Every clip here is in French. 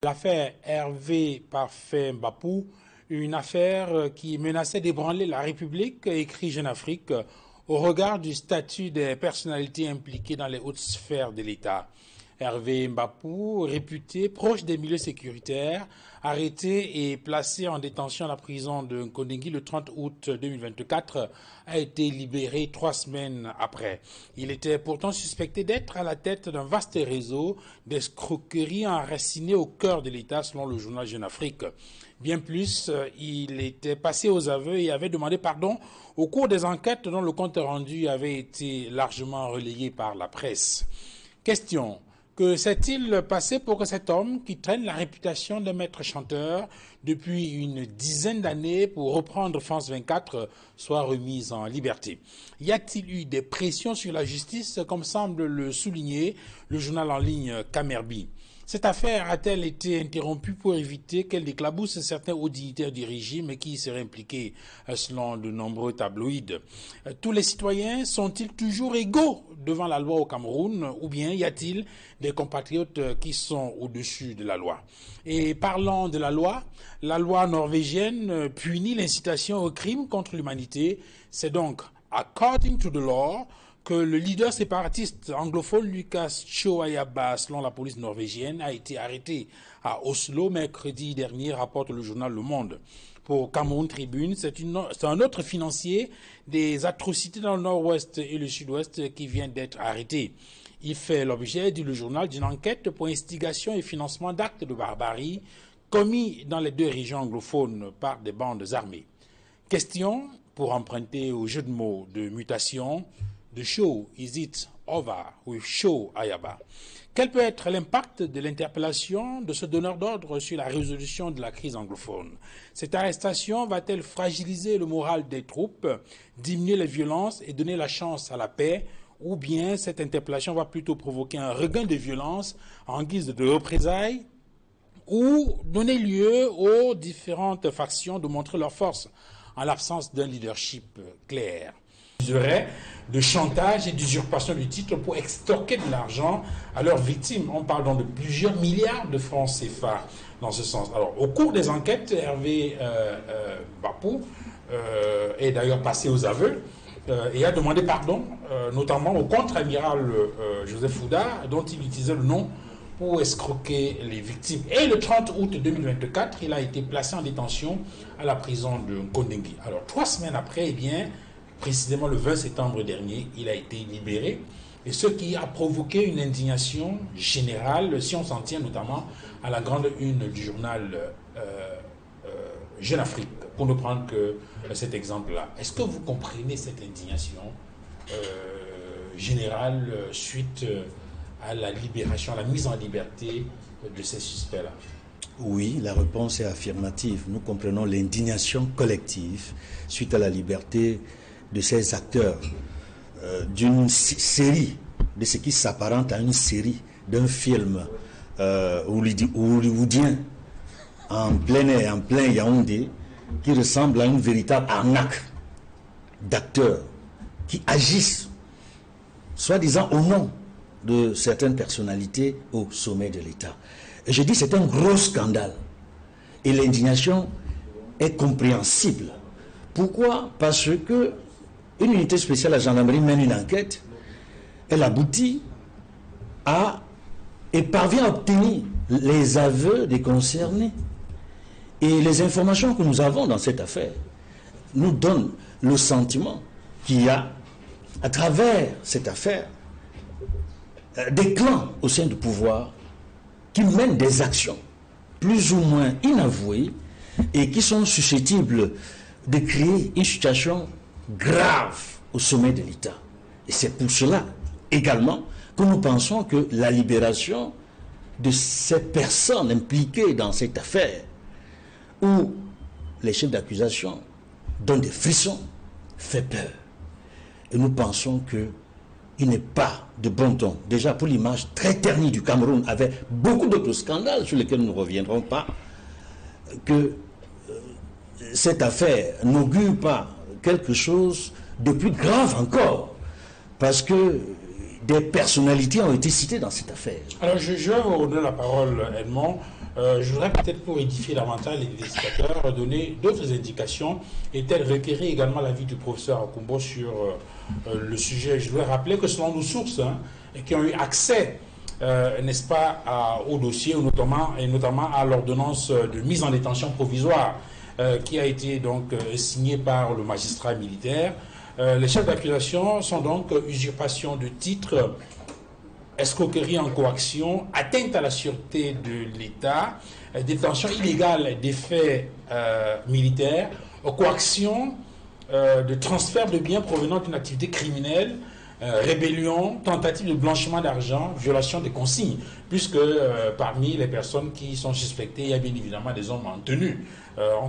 L'affaire Hervé Parfait Mbapou, une affaire qui menaçait d'ébranler la République, écrit Jeune Afrique, au regard du statut des personnalités impliquées dans les hautes sphères de l'État. Hervé Mbapou, réputé proche des milieux sécuritaires, arrêté et placé en détention à la prison de Nkondingui le 30 août 2024, a été libéré 3 semaines après. Il était pourtant suspecté d'être à la tête d'un vaste réseau d'escroqueries enracinées au cœur de l'État, selon le journal Jeune Afrique. Bien plus, il était passé aux aveux et avait demandé pardon au cours des enquêtes dont le compte rendu avait été largement relayé par la presse. Question. Que s'est-il passé pour que cet homme, qui traîne la réputation de maître chanteur depuis une dizaine d'années pour reprendre France 24, soit remis en liberté? Y a-t-il eu des pressions sur la justice, comme semble le souligner le journal en ligne Camerbi? Cette affaire a-t-elle été interrompue pour éviter qu'elle éclabousse certains hauts dignitaires du régime qui y seraient impliqués, selon de nombreux tabloïds? Tous les citoyens sont-ils toujours égaux devant la loi au Cameroun, ou bien y a-t-il des compatriotes qui sont au-dessus de la loi? Et parlant de la loi norvégienne punit l'incitation au crime contre l'humanité. C'est donc according to the law que le leader séparatiste anglophone Lucas Choayaba, selon la police norvégienne, a été arrêté à Oslo mercredi dernier, rapporte le journal Le Monde. Pour Cameroun Tribune, c'est un autre financier des atrocités dans le nord-ouest et le sud-ouest qui vient d'être arrêté. Il fait l'objet, dit le journal, d'une enquête pour instigation et financement d'actes de barbarie commis dans les deux régions anglophones par des bandes armées. Question, pour emprunter au jeu de mots de mutation, The show is it over with Choayaba. Quel peut être l'impact de l'interpellation de ce donneur d'ordre sur la résolution de la crise anglophone? Cette arrestation va-t-elle fragiliser le moral des troupes, diminuer les violences et donner la chance à la paix? Ou bien cette interpellation va plutôt provoquer un regain de violence en guise de représailles ou donner lieu aux différentes factions de montrer leur force en l'absence d'un leadership clair? De chantage et d'usurpation du titre pour extorquer de l'argent à leurs victimes. On parle donc de plusieurs milliards de francs CFA dans ce sens. Alors, au cours des enquêtes, Hervé Mbapou est d'ailleurs passé aux aveux et a demandé pardon, notamment au contre-amiral Joseph Fouda, dont il utilisait le nom pour escroquer les victimes. Et le 30 août 2024, il a été placé en détention à la prison de Nkondingui. Alors, 3 semaines après, eh bien, précisément le 20 septembre dernier, il a été libéré, et ce qui a provoqué une indignation générale, si on s'en tient notamment à la grande une du journal Jeune Afrique, pour ne prendre que cet exemple-là. Est-ce que vous comprenez cette indignation générale suite à la libération, à la mise en liberté de ces suspects-là? Oui, la réponse est affirmative. Nous comprenons l'indignation collective suite à la liberté de ces acteurs d'une série, de ce qui s'apparente à une série, d'un film hollywoodien en plein air, en plein Yaoundé, qui ressemble à une véritable arnaque d'acteurs qui agissent, soi-disant au nom de certaines personnalités au sommet de l'État. Et je dis c'est un gros scandale. Et l'indignation est compréhensible. Pourquoi? Parce que une unité spéciale à la gendarmerie mène une enquête, elle aboutit et parvient à obtenir les aveux des concernés. Et les informations que nous avons dans cette affaire nous donnent le sentiment qu'il y a, à travers cette affaire, des clans au sein du pouvoir qui mènent des actions plus ou moins inavouées et qui sont susceptibles de créer une situation grave au sommet de l'État. Et c'est pour cela également que nous pensons que la libération de ces personnes impliquées dans cette affaire, où les chefs d'accusation donnent des frissons, fait peur. Et nous pensons qu'il n'est pas de bon ton, déjà pour l'image très ternie du Cameroun, avec beaucoup d'autres scandales sur lesquels nous ne reviendrons pas, que cette affaire n'augure pas quelque chose de plus grave encore, parce que des personnalités ont été citées dans cette affaire. Alors je vais vous redonner la parole, Edmond. Je voudrais peut-être, pour édifier davantage les téléspectateurs, donner d'autres indications et peut-être requérir également l'avis du professeur Akumbo sur le sujet. Je voudrais rappeler que selon nos sources, qui ont eu accès, n'est-ce pas, au dossier, notamment à l'ordonnance de mise en détention provisoire qui a été donc signée par le magistrat militaire, les chefs d'accusation sont donc usurpation de titre, escroquerie en coaction, atteinte à la sûreté de l'État, détention illégale des faits militaires, coaction de transfert de biens provenant d'une activité criminelle, rébellion, tentative de blanchiment d'argent, violation des consignes, puisque parmi les personnes qui sont suspectées, il y a bien évidemment des hommes en tenue. On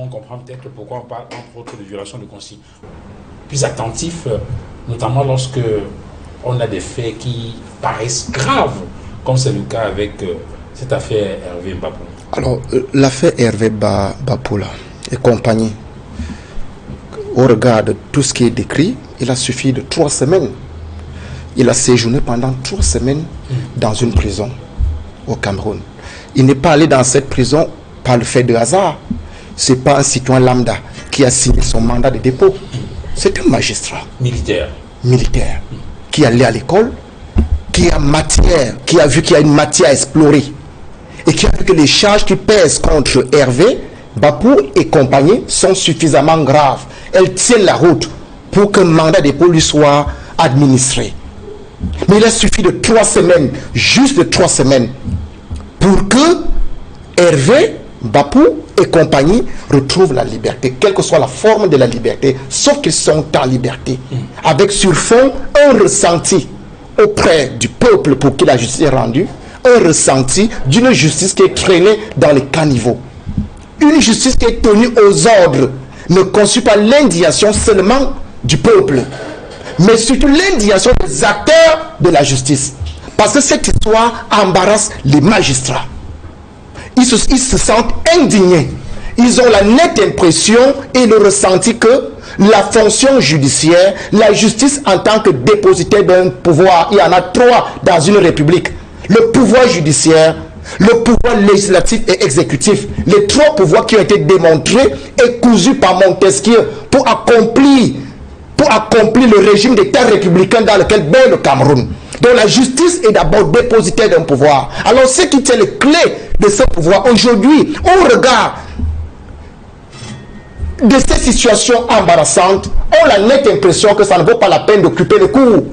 comprend peut-être pourquoi on parle entre autres de violation de consignes. Plus attentif, notamment lorsque on a des faits qui paraissent graves, comme c'est le cas avec cette affaire Hervé Mbapou. Alors, l'affaire Hervé Mbapou et compagnie, au regard de tout ce qui est décrit, il a suffi de 3 semaines. Il a séjourné pendant 3 semaines dans une prison au Cameroun. Il n'est pas allé dans cette prison par le fait de hasard. Ce n'est pas un citoyen lambda qui a signé son mandat de dépôt. C'est un magistrat. Militaire. Qui est allé à l'école, qui a vu qu'il y a une matière à explorer et qui a vu que les charges qui pèsent contre Hervé Mbapou et compagnie sont suffisamment graves. Elles tiennent la route pour qu'un mandat de dépôt lui soit administré. Mais il a suffi de 3 semaines, juste de 3 semaines, pour que Hervé Mbapou et compagnie retrouvent la liberté, quelle que soit la forme de la liberté, sauf qu'ils sont en liberté, avec sur fond un ressenti auprès du peuple pour qui la justice est rendue, un ressenti d'une justice qui est traînée dans les caniveaux. Une justice qui est tenue aux ordres ne conçut pas l'indignation seulement du peuple, mais surtout l'indignation des acteurs de la justice. Parce que cette histoire embarrasse les magistrats. Ils se sentent indignés. Ils ont la nette impression et le ressenti que la fonction judiciaire, la justice en tant que dépositaire d'un pouvoir, il y en a 3 dans une république. Le pouvoir judiciaire, le pouvoir législatif et exécutif, les 3 pouvoirs qui ont été démontrés et cousus par Montesquieu pour accomplir le régime d'État républicain dans lequel baigne le Cameroun. Donc la justice est d'abord dépositaire d'un pouvoir. Alors ceux qui tiennent les clés de ce pouvoir aujourd'hui, au regard de ces situations embarrassantes, ont la nette impression que ça ne vaut pas la peine d'occuper les cours.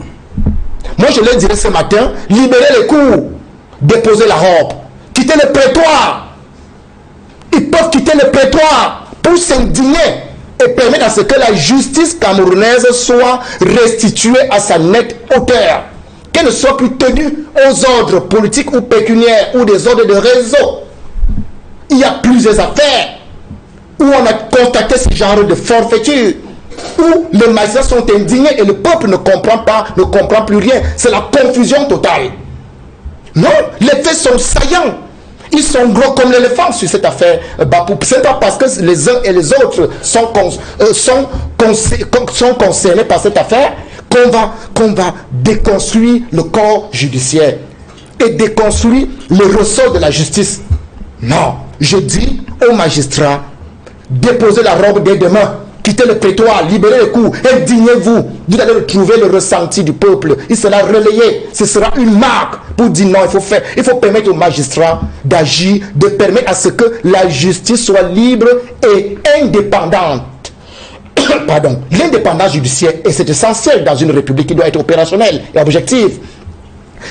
Moi je leur dirais ce matin, libérez les cours, déposez la robe, quittez le prétoire. Ils peuvent quitter le prétoire pour s'indigner et permettre à ce que la justice camerounaise soit restituée à sa nette hauteur. Qu'elle ne soit plus tenue aux ordres politiques ou pécuniaires ou des ordres de réseau. Il y a plusieurs affaires où on a constaté ce genre de forfaiture, où les magistrats sont indignés et le peuple ne comprend plus rien. C'est la confusion totale. Non, les faits sont saillants. Ils sont gros comme l'éléphant sur cette affaire Mbapou. Ce n'est pas parce que les uns et les autres sont concernés par cette affaire qu'on va déconstruire le corps judiciaire et déconstruire le ressort de la justice. Non, je dis aux magistrats, déposez la robe dès demain, quittez le prétoire, libérez les cours, indignez-vous. Vous allez retrouver le ressenti du peuple. Il sera relayé. Ce sera une marque pour dire non, il faut permettre aux magistrats d'agir, de permettre à ce que la justice soit libre et indépendante. Pardon, l'indépendance judiciaire, et c'est essentiel dans une république qui doit être opérationnelle et objective.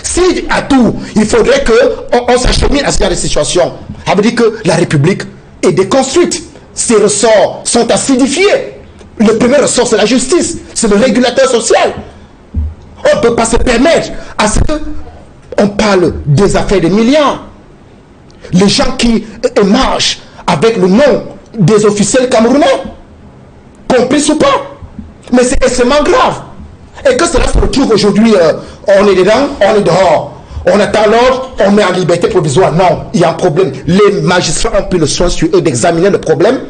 Si à tout, il faudrait qu'on s'achemine à ce genre de situation, ça veut dire que la république est déconstruite. Ses ressorts sont acidifiés. Le premier ressort, c'est la justice, c'est le régulateur social. On ne peut pas se permettre à ce qu'on parle des affaires de milliards. Les gens qui marchent avec le nom des officiels camerounais, compris ou pas, mais c'est extrêmement grave. Et que cela se retrouve aujourd'hui, on est dedans, on est dehors. On attend l'ordre, on met en liberté provisoire. Non, il y a un problème. Les magistrats ont pris le soin sur eux d'examiner le problème.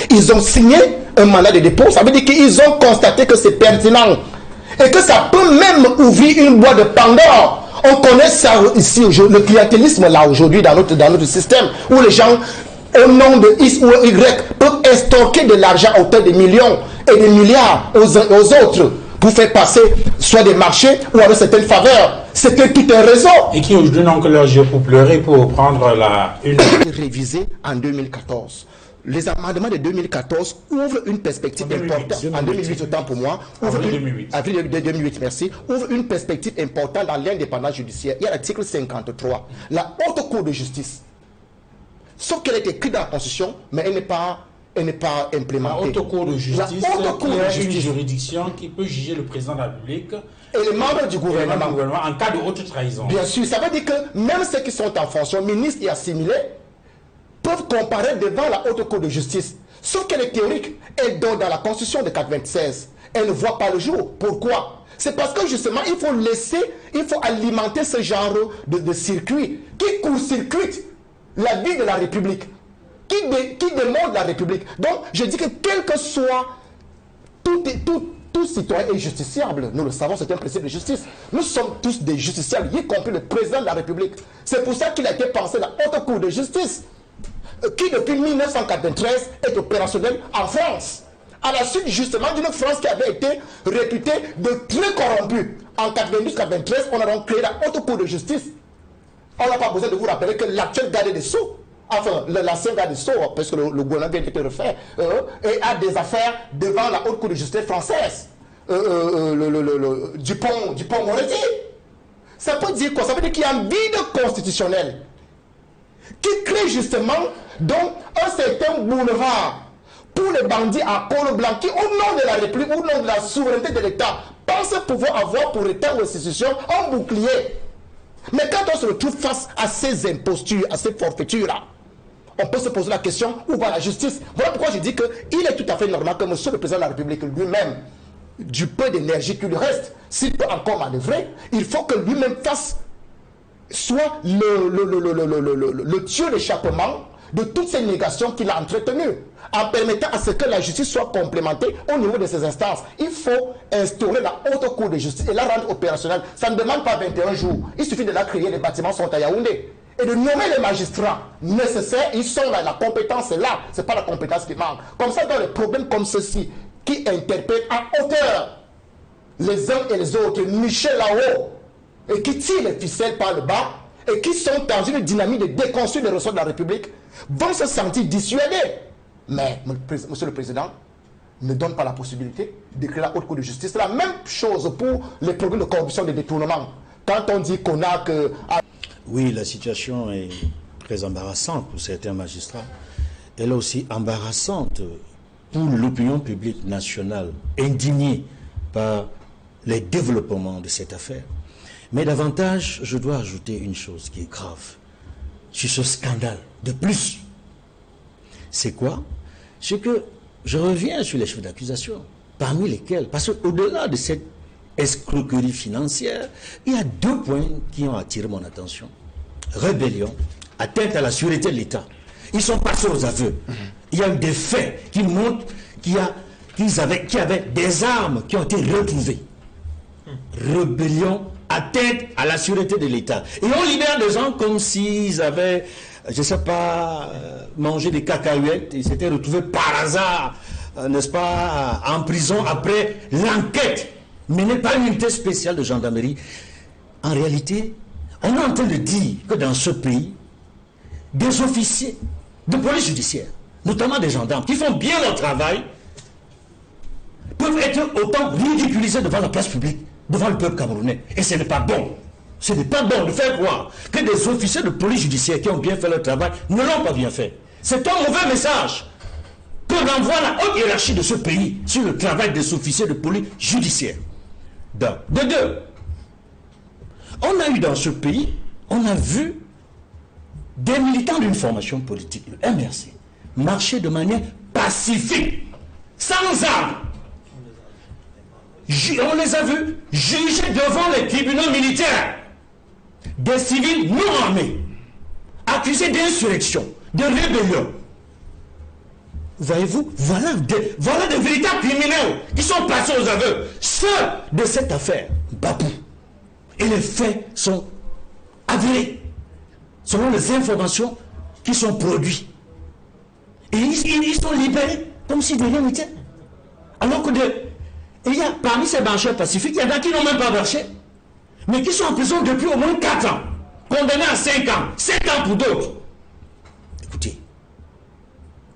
Ils ont signé un mandat de dépôt. Ça veut dire qu'ils ont constaté que c'est pertinent. Et que ça peut même ouvrir une boîte de Pandore On connaît ça ici, le clientélisme là aujourd'hui dans notre système, où les gens, au nom de X ou Y, peuvent extorquer de l'argent à hauteur de millions et de milliards aux autres pour faire passer soit des marchés ou avec certaines faveurs. C'était tout un réseau. Et qui aujourd'hui n'ont que leurs yeux pour pleurer pour prendre une... Révisé en 2014. Les amendements de 2014 ouvrent une perspective importante. En 2008, autant pour moi. Avril 2008, merci. Ouvre une perspective importante dans l'indépendance judiciaire. Il y a l'article 53. La haute cour de justice. Sauf qu'elle est écrite dans la Constitution, mais elle n'est pas implémentée. La haute cour de justice, une juridiction qui peut juger le président de la République et les membres du gouvernement en cas de haute trahison. Bien sûr, ça veut dire que même ceux qui sont en fonction, ministres et assimilés, peuvent comparer devant la haute cour de justice. Sauf qu'elle est théorique. Elle donne dans la Constitution de 1996. Elle ne voit pas le jour. Pourquoi? C'est parce que justement, il faut alimenter ce genre de circuit qui court-circuite la vie de la République, qui démontre la République. Donc, je dis que quel que soit tout citoyen est justiciable. Nous le savons, c'est un principe de justice. Nous sommes tous des justiciables, y compris le président de la République. C'est pour ça qu'il a été pensé la haute cour de justice, qui depuis 1993 est opérationnelle en France. À la suite justement d'une France qui avait été réputée de très corrompue. En 92-93, on a donc créé la haute cour de justice. On n'a pas besoin de vous rappeler que l'actuel garde des Sceaux, enfin l'ancien garde des Sceaux, parce que le gouvernement vient d'être refait, et a des affaires devant la haute cour de justice française. Dupond-Moretti. Ça peut dire quoi? Ça veut dire qu'il y a un vide constitutionnel qui crée justement donc un certain boulevard pour les bandits à col blanc qui, au nom de la République, au nom de la souveraineté de l'État, pensent pouvoir avoir pour État ou institution un bouclier. Mais quand on se retrouve face à ces impostures, à ces forfaitures-là, on peut se poser la question, où va la justice? Voilà pourquoi je dis qu'il est tout à fait normal que monsieur le président de la République lui-même, du peu d'énergie qu'il lui reste, s'il peut encore manœuvrer, il faut que lui-même fasse soit le tuyau d'échappement de toutes ces négations qu'il a entretenues, en permettant à ce que la justice soit complémentée au niveau de ces instances. Il faut instaurer la haute cour de justice et la rendre opérationnelle. Ça ne demande pas 21 jours. Il suffit de la créer, les bâtiments sont à Yaoundé. Et de nommer les magistrats nécessaires, ils sont là, la compétence est là. Ce n'est pas la compétence qui manque. Comme ça, dans les problèmes comme ceux-ci, qui interpellent à hauteur les uns et les autres, nichés là-haut, et qui tirent les ficelles par le bas, et qui sont dans une dynamique de déconstruire les ressorts de la République, vont se sentir dissuadés. Mais, monsieur le Président, ne donne pas la possibilité de créer la haute cour de justice. C'est la même chose pour les problèmes de corruption et de détournement. Quand on dit qu'on a que... Oui, la situation est très embarrassante pour certains magistrats. Elle est aussi embarrassante pour l'opinion publique nationale, indignée par les développements de cette affaire. Mais davantage, je dois ajouter une chose qui est grave sur ce scandale. De plus, c'est quoi? C'est que je reviens sur les chefs d'accusation, parmi lesquels, parce qu'au-delà de cette escroquerie financière, il y a deux points qui ont attiré mon attention. Rébellion, atteinte à la sûreté de l'État. Ils sont passés aux aveux. Il y a eu des faits qui montrent qu'il y avait des armes qui ont été retrouvées. Rébellion, atteinte à la sûreté de l'État. Et on libère des gens comme s'ils avaient, je ne sais pas, mangé des cacahuètes. Ils s'étaient retrouvés par hasard, n'est-ce pas, en prison après l'enquête menée par une unité spéciale de gendarmerie. En réalité, on est en train de dire que dans ce pays, des officiers de police judiciaire, notamment des gendarmes, qui font bien leur travail, peuvent être autant ridiculisés devant la place publique, devant le peuple camerounais. Et ce n'est pas bon. Ce n'est pas bon de faire croire que des officiers de police judiciaire qui ont bien fait leur travail ne l'ont pas bien fait. C'est un mauvais message que renvoie la haute hiérarchie de ce pays sur le travail des officiers de police judiciaire. De deux, on a eu dans ce pays, on a vu des militants d'une formation politique, le MRC, marcher de manière pacifique, sans armes. On les a vus juger devant les tribunaux militaires des civils non armés, accusés d'insurrection, de rébellion. Voyez-vous, voilà des véritables criminels qui sont passés aux aveux. Ceux de cette affaire, Bapou, Et les faits sont avérés, selon les informations qui sont produites. Et ils sont libérés comme si de rien n'était. Alors que il y a parmi ces marcheurs pacifiques, il y en a qui n'ont même pas marché, mais qui sont en prison depuis au moins 4 ans, condamnés à 5 ans, 7 ans pour d'autres. Écoutez,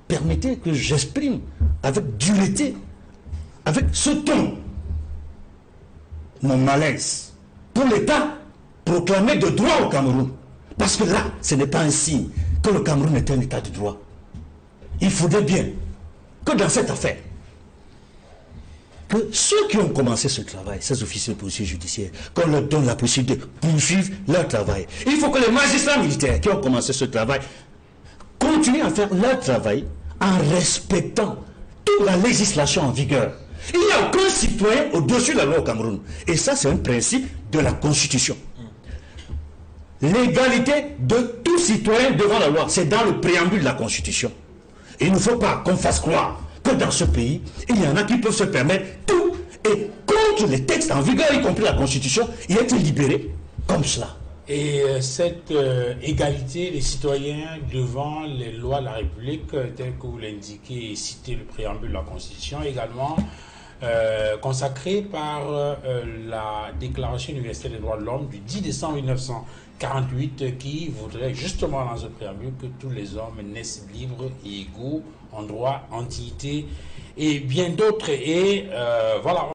permettez que j'exprime avec dureté, avec ce ton, mon malaise pour l'État proclamé de droit au Cameroun. Parce que là, ce n'est pas un signe que le Cameroun est un État de droit. Il faudrait bien que dans cette affaire, que ceux qui ont commencé ce travail, ces officiers de police judiciaire, qu'on leur donne la possibilité de poursuivre leur travail. Il faut que les magistrats militaires qui ont commencé ce travail continuent à faire leur travail en respectant toute la législation en vigueur. Il n'y a aucun citoyen au-dessus de la loi au Cameroun. Et ça, c'est un principe de la Constitution. L'égalité de tout citoyen devant la loi, c'est dans le préambule de la Constitution. Et il ne faut pas qu'on fasse croire que dans ce pays, il y en a qui peuvent se permettre tout et contre les textes en vigueur, y compris la Constitution, et être libérés comme cela. Et cette égalité des citoyens devant les lois de la République, telles que vous l'indiquez et citez le préambule de la Constitution, également consacrée par la Déclaration universelle des droits de l'homme du 10 décembre 1948, qui voudrait justement dans ce préambule que tous les hommes naissent libres et égaux en droit, en dignité et bien d'autres. Et voilà.